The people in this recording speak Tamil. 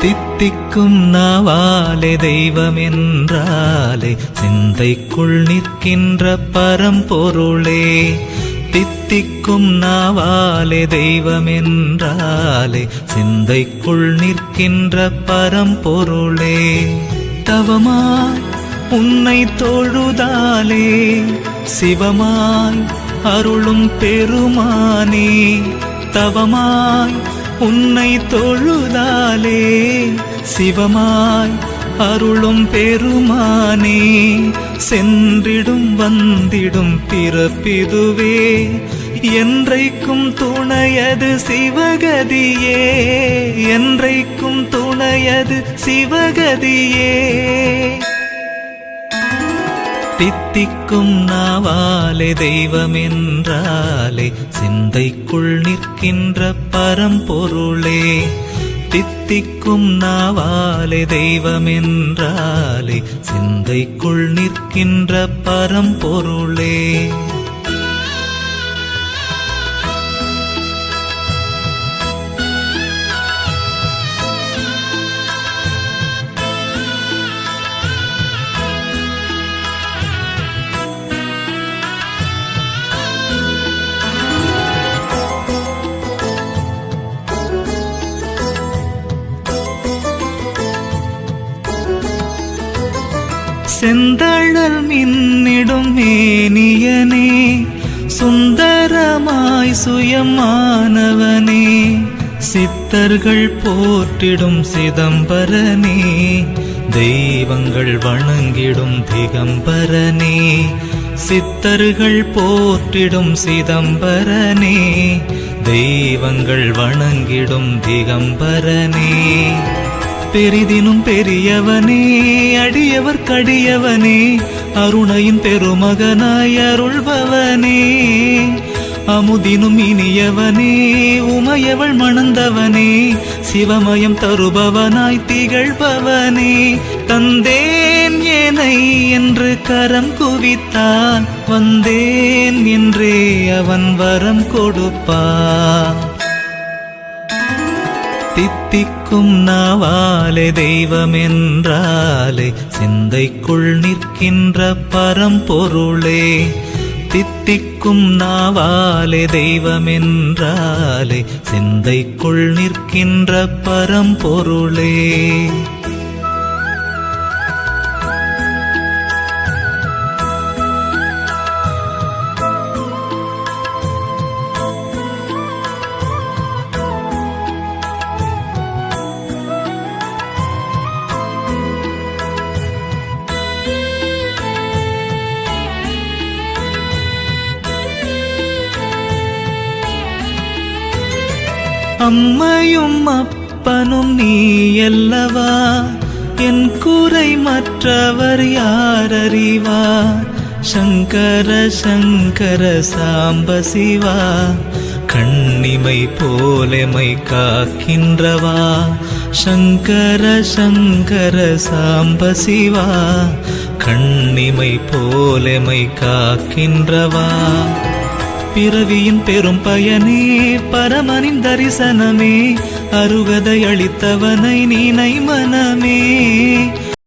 தித்திக்கும் நாவாலே தெய்வம் என்றாலே சிந்தைக்குள் நிற்கின்ற பரம்பொருளே. தித்திக்கும் நாவாலே தெய்வம் என்றாலே சிந்தைக்குள் நிற்கின்ற பரம்பொருளே. தவமாய் உன்னை தொழுதாலே சிவமாய் அருளும் பெருமானே. தவமாய் உன்னை தொழுதாலே சிவமாய் அருளும் பெருமானே. சென்றிடும் வந்திடும் பிறப்பிதுவே என்றைக்கும் துணையது சிவகதியே. என்றைக்கும் துணையது சிவகதியே. தித்திக்கும் நாவாலே தெய்வம் என்றாலே சிந்தைக்குள் நிற்கின்ற பரம்பொருளே. தித்திக்கும் நாவாலே தெய்வம் என்றாலே சிந்தைக்குள் நிற்கின்ற பரம்பொருளே. செந்தழல் மின்னிடும் மேனியனே சுந்தரமாய் சுயமானவனே. சித்தர்கள் போற்றிடும் சிதம்பரனே தெய்வங்கள் வணங்கிடும் திகம்பரனே. சித்தர்கள் போற்றிடும் சிதம்பரனே தெய்வங்கள் வணங்கிடும் திகம்பரனே. பெரிதினும் பெரியவனே அடியவர் கடியவனே அருணையின் பெருமகனாய் அருள்பவனே. அமுதினும் இனியவனே உமையவள் மணந்தவனே சிவமயம் தருபவனாய் திகழ்பவனே. தந்தேன் ஏனை என்று கரம் குவித்தான் வந்தேன் என்றே அவன் வரம் கொடுப்பான். தித்திக்கும் நாவாலே தெய்வம் என்றாலே சிந்தைக்குள் நிற்கின்ற பரம்பொருளே. தித்திக்கும் நாவாலே தெய்வம் என்றாலே சிந்தைக்குள் நிற்கின்ற பரம்பொருளே. அம்மையும் அப்பனும் நீயல்லவா என் குறை மற்றவர் யாரறிவார். சங்கர சங்கர சாம்ப சிவா கண்ணிமை போலெமை காக்கின்றவா. சங்கர சங்கர சாம்ப சிவா கண்ணிமை போலெமை காக்கின்றவா. பிறவியின் பெரும் பயனே பரமனின் தரிசனமே அருகதை அளித்தவனை நீனை மனமே.